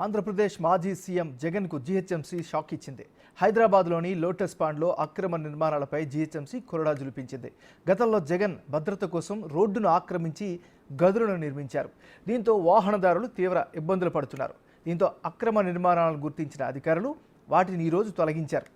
ఆంధ్రప్రదేశ్ మాజీ సీఎం జగన్ కు GHMC shock ఇచ్చింది. హైదరాబాద్లోని లోటస్ పాండ్లో అక్రమ నిర్మాణాలపై జీహెచ్ఎంసీ కొరడా జులిపించింది. గతంలో జగన్ భద్రత కోసం రోడ్డును ఆక్రమించి గదులను నిర్మించారు. దీంతో వాహనదారులు తీవ్ర ఇబ్బందులు పడుతున్నారు. దీంతో అక్రమ నిర్మాణాలను గుర్తించిన అధికారులు వాటిని ఈరోజు తొలగించారు.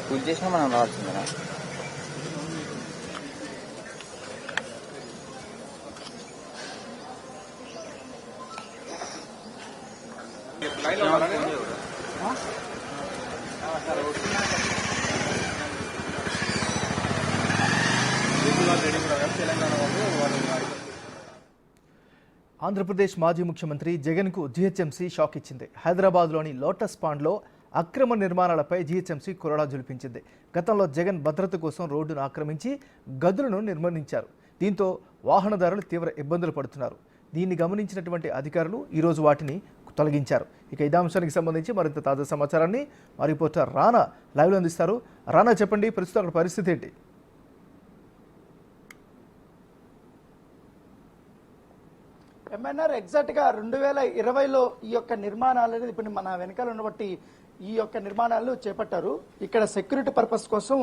పూజ చేసినా మనం రావాల్సిందేనా? ఆంధ్రప్రదేశ్ మాజీ ముఖ్యమంత్రి జగన్ కు జీహెచ్ఎంసీ షాక్ ఇచ్చింది. హైదరాబాద్లోని లోటస్ పాండ్లో అక్రమ నిర్మాణాలపై జీహెచ్ఎంసీ కొరడా జులిపించింది. గతంలో జగన్ భద్రత కోసం రోడ్డును ఆక్రమించి గదులను నిర్మించారు. దీంతో వాహనదారులు తీవ్ర ఇబ్బందులు పడుతున్నారు. దీన్ని గమనించినటువంటి అధికారులు ఈరోజు వాటిని తొలగించారు. ఇక ఇదే అంశానికి సంబంధించి మరింత తాజా సమాచారాన్ని మా రిపోర్టర్ రానా లైవ్లో అందిస్తారు. రానా, చెప్పండి, ప్రస్తుతం అక్కడ పరిస్థితి ఏంటి? ఎంఎన్ఆర్ ఎగ్జాక్ట్గా 2020లో ఈ యొక్క నిర్మాణాలు అనేది ఇప్పుడు మన వెనకాల ఉన్నబట్టి ఈ యొక్క నిర్మాణాలు చేపట్టారు. ఇక్కడ సెక్యూరిటీ పర్పస్ కోసం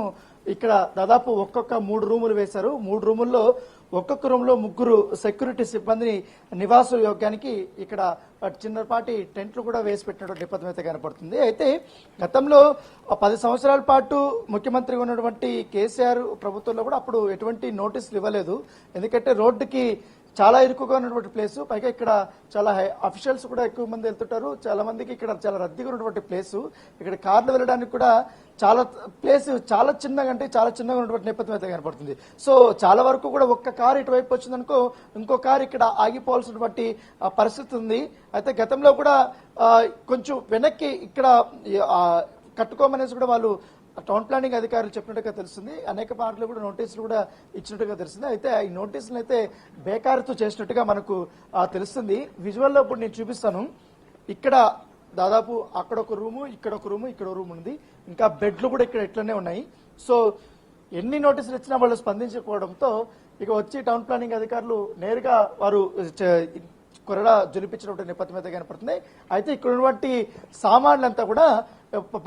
ఇక్కడ దాదాపు ఒక్కొక్క 3 రూములు వేశారు. 3 రూముల్లో ఒక్కొక్క రూమ్లో 3 సెక్యూరిటీ సిబ్బందిని నివాస యోగ్యానికి ఇక్కడ చిన్నపాటి టెంట్లు కూడా వేసి పెట్టినటువంటి నేపథ్యం అయితే కనపడుతుంది. అయితే గతంలో 10 సంవత్సరాల పాటు ముఖ్యమంత్రిగా ఉన్నటువంటి కేసీఆర్ ప్రభుత్వంలో కూడా అప్పుడు ఎటువంటి నోటీసులు ఇవ్వలేదు. ఎందుకంటే రోడ్డుకి చాలా ఇరుకుగా ఉన్నటువంటి ప్లేసు, పైగా ఇక్కడ చాలా అఫీషియల్స్ కూడా ఎక్కువ మంది వెళ్తుంటారు. చాలా మందికి ఇక్కడ చాలా రద్దీగా ఉన్నటువంటి ప్లేసు. ఇక్కడ కార్లు వెళ్ళడానికి కూడా చాలా ప్లేస్ చాలా చిన్నగా అంటే చాలా చిన్నగా ఉన్నటువంటి నేపథ్యం అయితే కనపడుతుంది. సో చాలా వరకు కూడా ఒక్క కారు ఇటువైపు వచ్చిందనుకో ఇంకో కారు ఇక్కడ ఆగిపోవాల్సినటువంటి పరిస్థితి ఉంది. అయితే గతంలో కూడా కొంచెం వెనక్కి ఇక్కడ కట్టుకోమనేసి కూడా వాళ్ళు టౌన్ ప్లానింగ్ అధికారులు చెప్పినట్టుగా తెలుస్తుంది. అనేక పార్కులు కూడా నోటీసులు కూడా ఇచ్చినట్టుగా తెలుస్తుంది. అయితే ఈ నోటీసులు అయితే బేకారుతో చేసినట్టుగా మనకు తెలుస్తుంది. విజువల్లో ఇప్పుడు నేను చూపిస్తాను. ఇక్కడ దాదాపు అక్కడ ఒక రూము, ఇక్కడ ఒక రూము, ఇక్కడ ఒక రూమ్ ఉంది. ఇంకా బెడ్లు కూడా ఇక్కడ ఇట్లనే ఉన్నాయి. సో ఎన్ని నోటీసులు ఇచ్చినా వాళ్ళు స్పందించకపోవడంతో ఇక వచ్చి టౌన్ ప్లానింగ్ అధికారులు నేరుగా వారు కొరడా జులిపించినటువంటి నేపథ్యం అయితే కనపడుతుంది. అయితే ఇక్కడ ఉన్నటువంటి సామాన్లంతా కూడా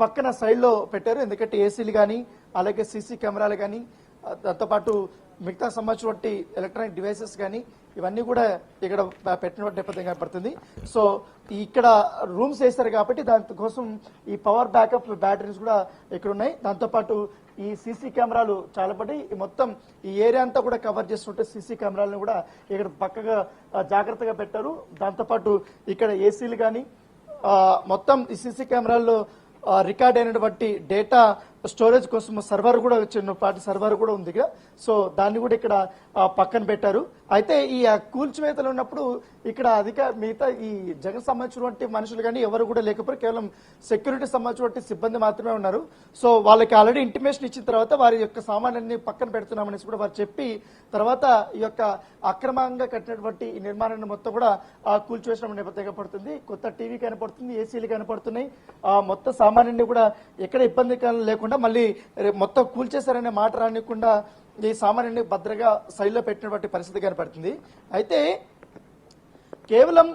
పక్కన సైడ్లో పెట్టారు. ఎందుకంటే ఏసీలు కానీ అలాగే సీసీ కెమెరాలు కానీ దాంతోపాటు మిగతా సంబంధించినటువంటి ఎలక్ట్రానిక్ డివైసెస్ కానీ ఇవన్నీ కూడా ఇక్కడ పెట్టినటువంటి నేపథ్యం కనపడుతుంది. సో ఇక్కడ రూమ్స్ వేస్తారు కాబట్టి దానికోసం ఈ పవర్ బ్యాకప్ బ్యాటరీస్ కూడా ఇక్కడ ఉన్నాయి. దాంతోపాటు ఈ సీసీ కెమెరాలు చాలా పడి మొత్తం ఈ ఏరియా అంతా కూడా కవర్ చేస్తుంటే సీసీ కెమెరాలను కూడా ఇక్కడ పక్కగా జాగ్రత్తగా పెట్టారు. దాంతోపాటు ఇక్కడ ఏసీలు కానీ మొత్తం ఈ సీసీ కెమెరాల్లో రికార్డ్ అయినటువంటి డేటా స్టోరేజ్ కోసం సర్వర్ కూడా చిన్నపాటి సర్వర్ కూడా ఉంది. సో దాన్ని కూడా ఇక్కడ పక్కన పెట్టారు. అయితే ఈ కూల్చివేతలు ఉన్నప్పుడు ఇక్కడ మిగతా ఈ జగన్ సంబంధించినటువంటి మనుషులు కానీ ఎవరు కూడా లేకపోతే కేవలం సెక్యూరిటీ సంబంధించినటువంటి సిబ్బంది మాత్రమే ఉన్నారు. సో వాళ్ళకి ఆల్రెడీ ఇంటిమేషన్ ఇచ్చిన తర్వాత వారి యొక్క సామాన్యాన్ని పక్కన పెడుతున్నామనేసి కూడా వారు చెప్పి తర్వాత ఈ యొక్క అక్రమంగా కట్టినటువంటి ఈ నిర్మాణాన్ని మొత్తం కూడా కూల్చివేసిన నేపథ్యంగా పడుతుంది. కొత్త టీవీ కనపడుతుంది, ఏసీలు కనపడుతున్నాయి. మొత్తం సామాన్యాన్ని కూడా ఎక్కడ ఇబ్బంది లేకుండా మళ్ళీ మొత్తం కూల్చేశారనే మాట రానికుండా ఈ సామాన్యాన్ని భద్రగా సైడ్లో పెట్టినటువంటి పరిస్థితి కనపడుతుంది. అయితే కేవలం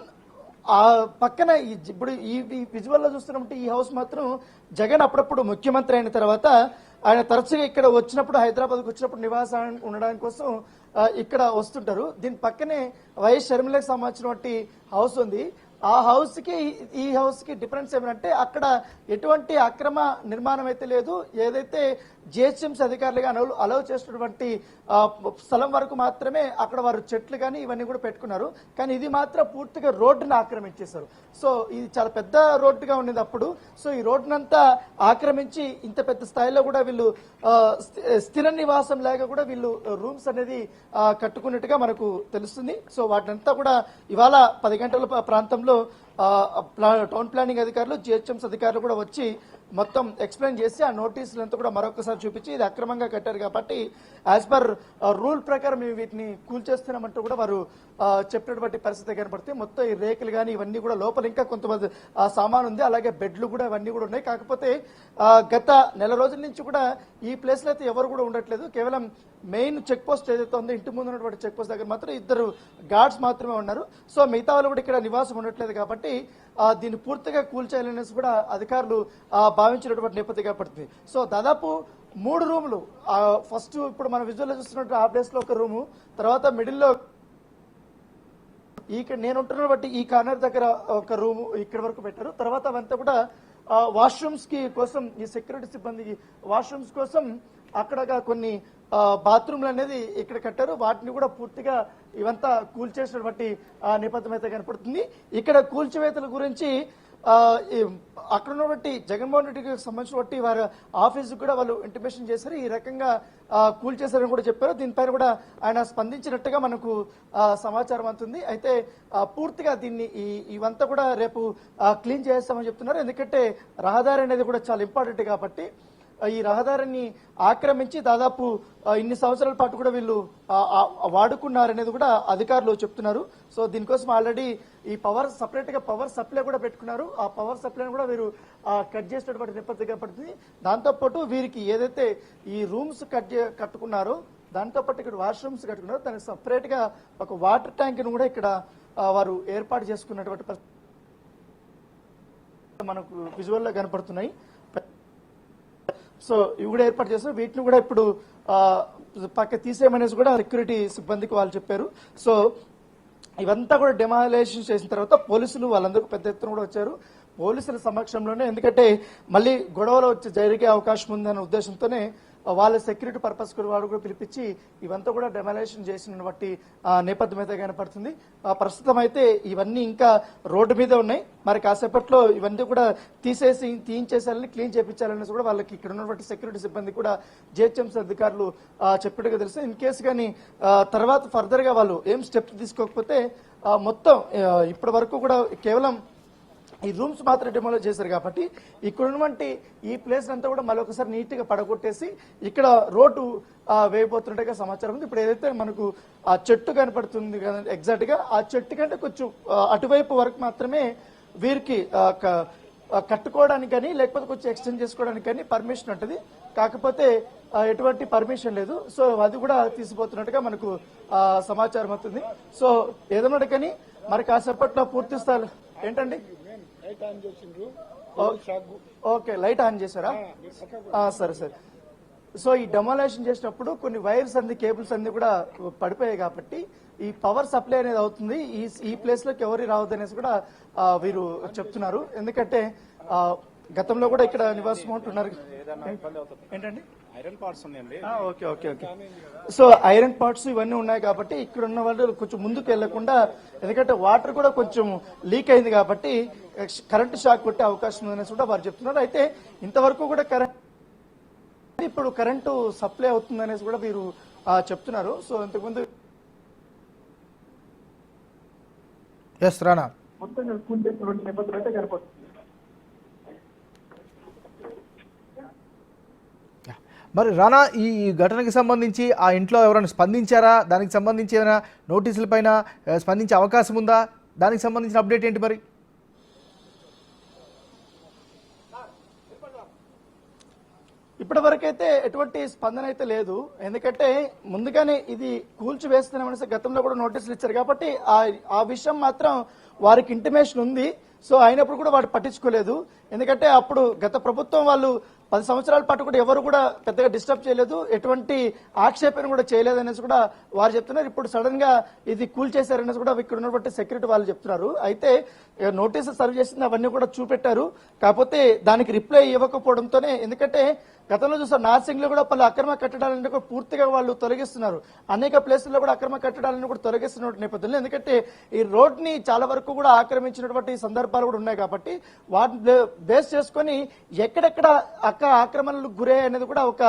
ఆ పక్కన ఇప్పుడు ఈ విజువల్లో చూస్తున్నట్టు ఈ హౌస్ మాత్రం జగన్ అప్పుడప్పుడు ముఖ్యమంత్రి అయిన తర్వాత ఆయన తరచుగా ఇక్కడ వచ్చినప్పుడు హైదరాబాద్కు వచ్చినప్పుడు నివాసం ఉండడానికి కోసం ఇక్కడ వస్తుంటారు. దీని పక్కనే వైఎస్ షర్మిలకు సంబంధించినటువంటి హౌస్ ఉంది. ఆ హౌస్ కి ఈ హౌస్ కి డిఫరెన్స్ ఏమంటే అక్కడ ఎటువంటి అక్రమ నిర్మాణం అయితే లేదు. ఏదైతే జిహెచ్ఎంసీ అధికారులుగా అలౌ చేసినటువంటి స్థలం వరకు మాత్రమే అక్కడ వారు చెట్లు కానీ ఇవన్నీ కూడా పెట్టుకున్నారు. కానీ ఇది మాత్రం పూర్తిగా రోడ్డును ఆక్రమించేశారు. సో ఇది చాలా పెద్ద రోడ్డుగా ఉండేది అప్పుడు. సో ఈ రోడ్డునంతా ఆక్రమించి ఇంత పెద్ద స్థాయిలో కూడా వీళ్ళు స్థిర నివాసం లాగా కూడా వీళ్ళు రూమ్స్ అనేది కట్టుకున్నట్టుగా మనకు తెలుస్తుంది. సో వాటినంతా కూడా ఇవాళ 10 గంటల ప్రాంతంలో టౌన్ ప్లానింగ్ అధికారులు జిహెచ్ఎంసీ అధికారులు కూడా వచ్చి మొత్తం ఎక్స్ప్లెయిన్ చేసి ఆ నోటీసులంతా కూడా మరొకసారి చూపించి ఇది అక్రమంగా కట్టారు కాబట్టి యాజ్ పర్ రూల్ ప్రకారం మేము వీటిని కూల్చేస్తున్నామంటూ కూడా వారు చెప్పినటువంటి పరిస్థితి కనపడుతుంది. మొత్తం ఈ రేకులు కానీ ఇవన్నీ కూడా లోపల ఇంకా కొంతమంది సామాన్ ఉంది, అలాగే బెడ్లు కూడా ఇవన్నీ కూడా ఉన్నాయి. కాకపోతే గత నెల రోజుల నుంచి కూడా ఈ ప్లేస్ లో అయితే ఎవరు కూడా ఉండట్లేదు. కేవలం మెయిన్ చెక్ పోస్ట్ ఏదైతే ఉందో ఇంటి ముందు ఉన్నటువంటి చెక్ పోస్ట్ దగ్గర మాత్రం 2 గార్డ్స్ మాత్రమే ఉన్నారు. సో మిగతా వాళ్ళు కూడా ఇక్కడ నివాసం ఉండట్లేదు కాబట్టి దీన్ని పూర్తిగా కూల్చేయాలనేసి కూడా అధికారులు భావించినటువంటి నేపథ్యం కనపడుతుంది. సో దాదాపు 3 రూములు, ఫస్ట్ ఇప్పుడు మనం విజువల్ చూస్తున్నట్టు ఆ ప్లేస్ లో ఒక రూము, తర్వాత మిడిల్లో నేను ఉంటున్న బట్టి ఈ కార్నర్ దగ్గర ఒక రూము ఇక్కడ వరకు పెట్టారు. తర్వాత అవంతా కూడా వాష్రూమ్స్ కి కోసం ఈ సెక్యూరిటీ సిబ్బందికి వాష్రూమ్స్ కోసం అక్కడ కొన్ని బాత్రూమ్లు అనేది ఇక్కడ కట్టారు. వాటిని కూడా పూర్తిగా ఇవంతా కూల్చేసినటువంటి నేపథ్యం అయితే కనపడుతుంది. ఇక్కడ కూల్చివేతల గురించి అక్కడ ఉన్నటువంటి జగన్మోహన్ రెడ్డికి సంబంధించినటువంటి వారి ఆఫీస్ కూడా వాళ్ళు ఇంటిమేషన్ చేశారు. ఈ రకంగా కూల్చేశారని కూడా చెప్పారు. దీనిపైన కూడా ఆయన స్పందించినట్టుగా మనకు సమాచారం అందుతుంది. అయితే పూర్తిగా దీన్ని ఇవంతా కూడా రేపు క్లీన్ చేస్తామని చెప్తున్నారు. ఎందుకంటే రహదారి అనేది కూడా చాలా ఇంపార్టెంట్ కాబట్టి ఈ రహదారిని ఆక్రమించి దాదాపు ఇన్ని సంవత్సరాల పాటు కూడా వీళ్ళు వాడుకున్నారనేది కూడా అధికారులు చెప్తున్నారు. సో దీనికోసం ఆల్రెడీ ఈ సపరేట్ గా పవర్ సప్లై కూడా పెట్టుకున్నారు. ఆ పవర్ సప్లైని కూడా వీరు కట్ చేసినటువంటి నేపథ్యం పడుతుంది. దాంతోపాటు వీరికి ఏదైతే ఈ రూమ్స్ కట్టుకున్నారో దాంతోపాటు ఇక్కడ వాష్రూమ్స్ కట్టుకున్నారో దానికి సపరేట్ గా ఒక వాటర్ ట్యాంక్ ను కూడా ఇక్కడ వారు ఏర్పాటు చేసుకున్నటువంటి మనకు విజువల్ లో కనపడుతున్నాయి. సో ఇవి కూడా ఏర్పాటు చేస్తారు. వీటిని కూడా ఇప్పుడు పక్క తీసేయమనేసి కూడా సెక్యూరిటీ సిబ్బందికి వాళ్ళు చెప్పారు. సో ఇవంతా కూడా డెమాలేషన్ చేసిన తర్వాత పోలీసులు వాళ్ళందరూ పెద్ద ఎత్తున కూడా వచ్చారు. పోలీసుల సమక్షంలోనే, ఎందుకంటే మళ్ళీ గొడవలు వచ్చి జరిగే అవకాశం ఉందనే ఉద్దేశంతోనే వాళ్ళ సెక్యూరిటీ పర్పస్ వాడు కూడా పిలిపించి ఇవంతా కూడా డెమాలేషన్ చేసిన బట్టి నేపథ్యం అయితే కనపడుతుంది. ప్రస్తుతం అయితే ఇవన్నీ ఇంకా రోడ్డు మీద ఉన్నాయి. మరి కాసేపట్లో ఇవన్నీ కూడా తీయించేసాలని క్లీన్ చేయించాలనేసి కూడా వాళ్ళకి ఇక్కడ ఉన్నటువంటి సెక్యూరిటీ సిబ్బంది కూడా జిహెచ్ఎంసీ అధికారులు చెప్పినట్టుగా తెలుసు. ఇన్ కేసు కానీ తర్వాత ఫర్దర్ గా వాళ్ళు ఏం స్టెప్స్ తీసుకోకపోతే మొత్తం ఇప్పటి వరకు కూడా కేవలం ఈ రూమ్స్ మాత్రం డెమోలో చేశారు కాబట్టి ఇక్కడ ఉన్నటువంటి ఈ ప్లేస్ అంతా కూడా మరొకసారి నీట్ గా పడగొట్టేసి ఇక్కడ రోడ్డు వేయబోతున్నట్టుగా సమాచారం ఉంది. ఇప్పుడు ఏదైతే మనకు ఆ చెట్టు కనపడుతుంది కదా ఎగ్జాక్ట్ గా, ఆ చెట్టు కంటే కొంచెం అటువైపు వరకు మాత్రమే వీరికి కట్టుకోవడానికి కానీ లేకపోతే కొంచెం ఎక్స్టెండ్ చేసుకోవడానికి కానీ పర్మిషన్ ఉంటుంది. కాకపోతే ఎటువంటి పర్మిషన్ లేదు. సో అది కూడా తీసిపోతున్నట్టుగా మనకు సమాచారం అవుతుంది. సో ఏదన్నా కానీ మరి కాసేపట్లో పూర్తి స్థాయి ఏంటండి ఓకే లైట్ ఆన్ చేశారా? సరే సరే. సో ఈ డెమోలేషన్ చేసినప్పుడు కొన్ని వైర్స్ అన్ని కేబుల్స్ అన్ని కూడా పడిపోయాయి కాబట్టి ఈ పవర్ సప్లై అనేది అవుతుంది. ఈ ప్లేస్ లోకి ఎవరు రావద్దు అనేసి కూడా వీరు చెప్తున్నారు. ఎందుకంటే గతంలో కూడా ఇక్కడ నివాసం ఉంటున్నారు. ఏంటండి ఐరన్ పార్ట్స్ ఉన్నాయండి. Okay okay okay. So iron parts ఇవన్నీ ఉన్నాయి కాబట్టి ఇక్కడ ఉన్న వాళ్ళు కొంచెం ముందుకు వెళ్లకుండా, ఎందుకంటే వాటర్ కూడా కొంచెం లీక్ అయింది కాబట్టి కరెంటు షాక్ కొట్టే అవకాశం ఉందనేసి కూడా వారు చెప్తున్నారు. అయితే ఇంతవరకు కూడా ఇప్పుడు కరెంటు సప్లై అవుతుంది అనేసి కూడా వీరు చెప్తున్నారు. సో ఇంతకుముందు రానా మొత్తం నేపథ్యం అయితే కనపడుతుంది. మరి రానా, ఈ ఘటనకి సంబంధించి ఆ ఇంట్లో ఎవరైనా స్పందించారా? దానికి సంబంధించి ఏమైనా నోటీసుల పైన స్పందించే అవకాశం ఉందా? దానికి సంబంధించిన అప్డేట్ ఏంటి మరి? ఇప్పటి వరకైతే ఎటువంటి స్పందన అయితే లేదు. ఎందుకంటే ముందుగానే ఇది కూల్చివేస్తున్నామనేసి గతంలో కూడా నోటీసులు ఇచ్చారు కాబట్టి ఆ విషయం మాత్రం వారికి ఇంటిమేషన్ ఉంది. సో అయినప్పుడు కూడా వాడు పట్టించుకోలేదు. ఎందుకంటే అప్పుడు గత ప్రభుత్వం వాళ్ళు 10 సంవత్సరాల పాటు కూడా ఎవరు కూడా పెద్దగా డిస్టర్బ్ చేయలేదు, ఎటువంటి ఆక్షేపణ కూడా చేయలేదు అనేసి కూడా వారు చెప్తున్నారు. ఇప్పుడు సడన్ గా ఇది కూల్ చేశారనేసి కూడా ఇక్కడ ఉన్నటువంటి సెక్యూరిటీ వాళ్ళు చెప్తున్నారు. అయితే నోటీసు సర్వ్ చేసింది అవన్నీ కూడా చూపెట్టారు, కాకపోతే దానికి రిప్లై ఇవ్వకపోవడంతోనే, ఎందుకంటే గతంలో చూసారు నార్సింగ్ లో కూడా పలు అక్రమ కట్టడాలను కూడా పూర్తిగా వాళ్ళు తొలగిస్తున్నారు, అనేక ప్లేసుల్లో కూడా అక్రమ కట్టడాలను కూడా తొలగిస్తున్న నేపథ్యంలో, ఎందుకంటే ఈ రోడ్ ని చాలా వరకు కూడా ఆక్రమించినటువంటి సందర్భాలు కూడా ఉన్నాయి కాబట్టి వాటిని బేస్ చేసుకొని ఎక్కడెక్కడ ఆక్రమణలకు గురయ్యాయి అనేది కూడా ఒక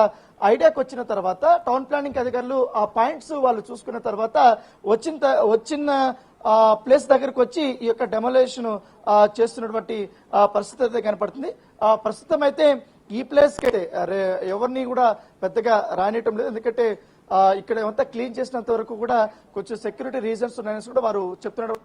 ఐడియాకి వచ్చిన తర్వాత టౌన్ ప్లానింగ్ అధికారులు ఆ పాయింట్స్ వాళ్ళు చూసుకున్న తర్వాత వచ్చిన ప్లేస్ దగ్గరకు వచ్చి ఈ యొక్క డెమోలేషన్ చేస్తున్నటువంటి పరిస్థితి అయితే కనపడుతుంది. ప్రస్తుతం అయితే ఈ ప్లేస్ కి ఎవరిని కూడా పెద్దగా రానియటం లేదు, ఎందుకంటే ఇక్కడ ఏమంతా క్లీన్ చేసినంత వరకు కూడా కొంచెం సెక్యూరిటీ రీజన్స్ ఉన్నాయని కూడా వారు చెప్తున్నారు.